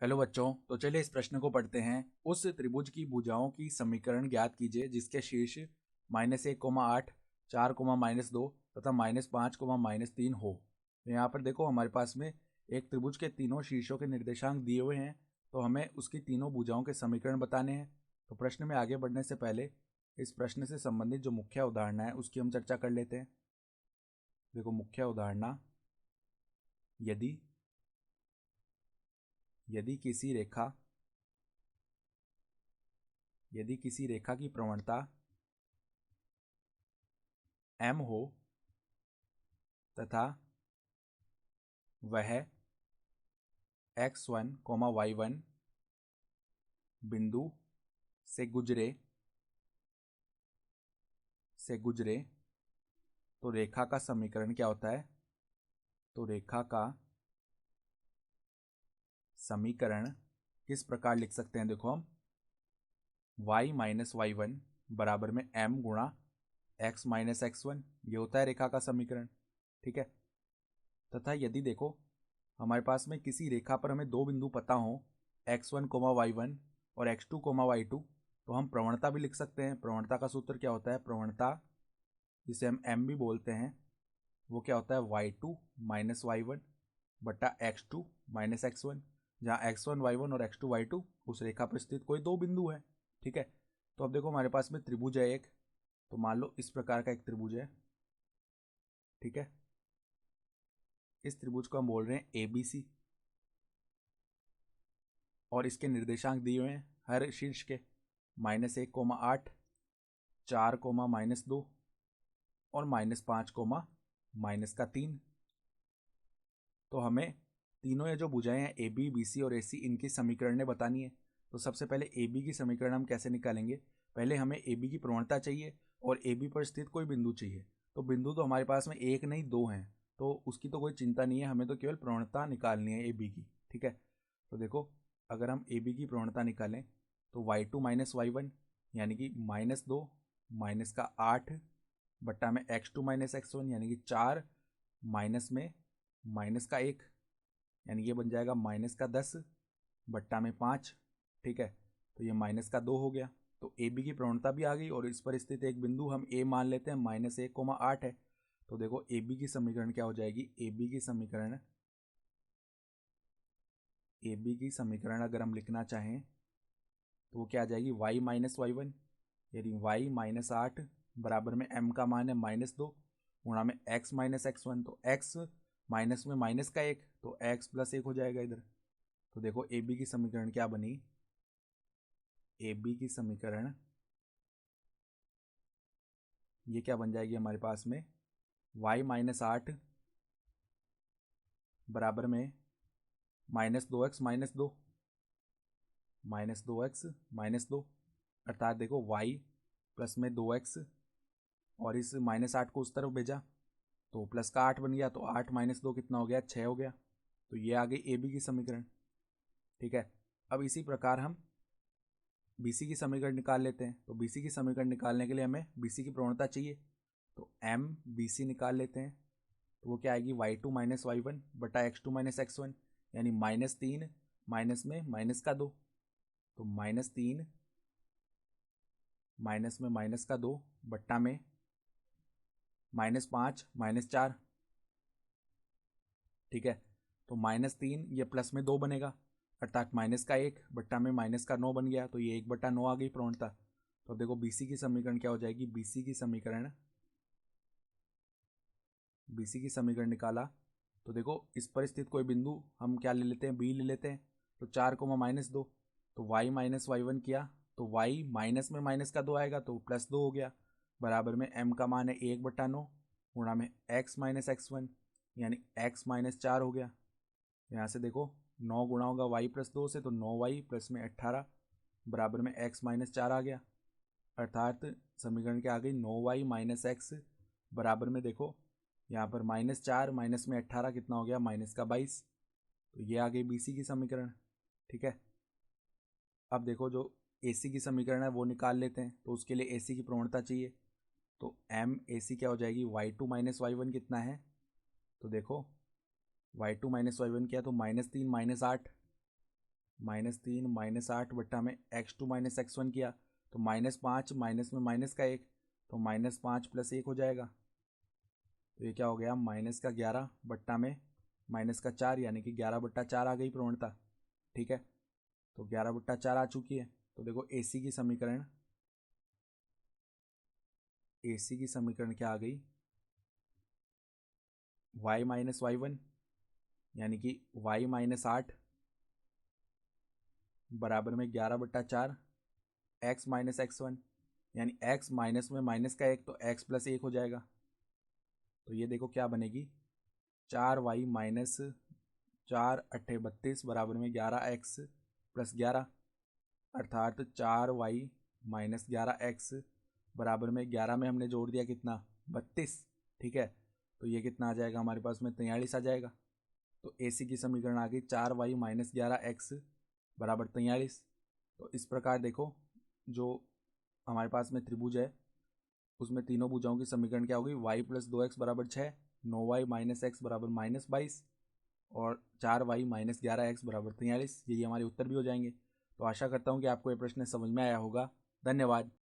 Hello बच्चों, तो चलिए इस प्रश्न को पढ़ते हैं। उस त्रिभुज की भुजाओं की समीकरण ज्ञात कीजिए जिसके शीर्ष -1, 4, -2 तथा -5, -3 हो। तो यहाँ पर देखो हमारे पास में एक त्रिभुज के तीनों शीर्षों के निर्देशांक दिए हुए हैं, तो हमें उसकी तीनों भुजाओं के समीकरण बताने हैं। तो प्रश्न में आगे बढ़ने से पहले इस प्रश्न से संबंधित जो मुख्य उदाहरण है उसकी हम चर्चा कर लेते हैं। देखो मुख्य उदाहरण, यदि यदि किसी रेखा यदि किसी रेखा की प्रवणता m हो तथा वह x1, y1 बिंदु से गुजरे तो रेखा का समीकरण क्या होता है? तो रेखा का समीकरण किस प्रकार लिख सकते हैं? देखो हम y माइनस y1 बराबर में m गुणा x माइनस x1, ये होता है रेखा का समीकरण। ठीक है। तथा यदि देखो हमारे पास में किसी रेखा पर हमें दो बिंदु पता हो x1, y1 और x2, y2, तो हम प्रवणता भी लिख सकते हैं। प्रवणता का सूत्र क्या होता है? प्रवणता जिसे हम m भी बोलते हैं वो क्या होता है? y2 माइनस y1 बटा x2 माइनस x1, जहाँ x1 y1 और x2 y2 उस रेखा पर स्थित कोई दो बिंदु है। ठीक है। तो अब देखो हमारे पास में त्रिभुज है एक, तो मान लो इस प्रकार का एक त्रिभुज है। ठीक है। इस त्रिभुज को हम बोल रहे हैं ABC और इसके निर्देशांक दिए हुए हैं हर शीर्ष के -1, 8, 4, -2 और -5, -3। तो हमें तीनों ये जो भुजाएं हैं AB, BC और AC, इनकी समीकरणें बतानी है। तो सबसे पहले AB की समीकरण हम कैसे निकालेंगे? पहले हमें AB की प्रवणता चाहिए और AB पर स्थित कोई बिंदु चाहिए। तो बिंदु तो हमारे पास में एक नहीं दो हैं, तो उसकी तो कोई चिंता नहीं है, हमें तो केवल प्रवणता निकालनी है AB की। ठीक है। तो देखो अगर हम AB की प्रवणता निकालें तो y2 माइनस y1 यानी कि -2 माइनस का 8 बट्टा में x2 माइनस x1 यानी कि 4 माइनस में माइनस का 1 यानी ये बन जाएगा -10 बट्टा में 5। ठीक है। तो ये -2 हो गया। तो ए बी की प्रवणता भी आ गई और इस पर स्थित एक बिंदु हम ए मान लेते हैं -1, 8 है। तो देखो ए बी की समीकरण क्या हो जाएगी? ए बी की समीकरण अगर हम लिखना चाहें तो वो क्या आ जाएगी? y माइनस y1 यानी y माइनस 8 बराबर में m का मान है -2 गुणा में x माइनस x1, तो x माइनस में माइनस का 1, तो x प्लस 1 हो जाएगा इधर। तो देखो ए बी की समीकरण क्या बनी? ए बी की समीकरण ये क्या बन जाएगी हमारे पास में? y माइनस 8 बराबर में -2x -2 अर्थात देखो y प्लस में 2x और इस -8 को उस तरफ भेजा तो प्लस का 8 बन गया, तो 8 - 2 कितना हो गया? 6 हो गया। तो ये आ गई ए बी की समीकरण। ठीक है। अब इसी प्रकार हम BC की समीकरण निकाल लेते हैं। तो BC की समीकरण निकालने के लिए हमें BC की प्रवणता चाहिए, तो m BC निकाल लेते हैं। तो वो क्या आएगी? y2 माइनस y1 बटा x2 माइनस x1 यानी -3 माइनस में -2, तो -3 माइनस में -2 बट्टा में -5 -4। ठीक है। तो -3 ये प्लस में 2 बनेगा अर्थात -1 बट्टा में -9 बन गया, तो ये 1/9 आ गई प्रवणता। तो अब देखो BC की समीकरण क्या हो जाएगी? BC की समीकरण निकाला तो देखो इस पर स्थित कोई बिंदु हम क्या ले लेते हैं? B ले लेते हैं। तो 4, -2, तो y माइनस y1 किया तो y माइनस में माइनस का 2 आएगा तो +2 हो गया, बराबर में m का मान है 1/9 गुणा में x माइनस x1 यानी x -4 हो गया। यहाँ से देखो 9 गुणा होगा y प्लस 2 से, तो 9y प्लस में 18 बराबर में x -4 आ गया। अर्थात समीकरण क्या आ गई? 9y माइनस एक्स बराबर में देखो यहाँ पर -4 माइनस में 18 कितना हो गया? -22। तो ये आ गई BC की समीकरण। ठीक है। अब देखो जो AC की समीकरण है वो निकाल लेते हैं। तो उसके लिए AC की प्रवणता चाहिए, तो m AC क्या हो जाएगी? y2 माइनस y1 कितना है? तो देखो y2 माइनस y1 क्या है? तो -3 -8 -3 -8 बट्टा में x2 - x1 किया तो -5 माइनस में माइनस का 1 तो -5 + 1 हो जाएगा। तो ये क्या हो गया, -11 बट्टा में -4 यानी कि 11/4 आ गई प्रवणता। ठीक है, तो 11/4 आ चुकी है। तो देखो AC की समीकरण क्या आ गई, y - y1 यानी कि y - 8 बराबर में 11/4 x - x1 यानी x माइनस में माइनस का 1 तो x + 1 हो जाएगा। तो ये देखो क्या बनेगी, 4y - 4 × 32 बराबर में 11x + 11 अर्थात 4y - 11x बराबर में 11 में हमने जोड़ दिया कितना, 32। ठीक है, तो ये कितना आ जाएगा हमारे पास में 43 आ जाएगा। तो AC की समीकरण आ गई 4y - 11x बराबर 43। तो इस प्रकार देखो जो हमारे पास में त्रिभुज है उसमें तीनों भुजाओं की समीकरण क्या होगी, y + 2x बराबर 6, 9y - x बराबर -22 और 4y - 11x बराबर 43। यही हमारे उत्तर भी हो जाएंगे। तो आशा करता हूँ कि आपको ये प्रश्न समझ में आया होगा। धन्यवाद।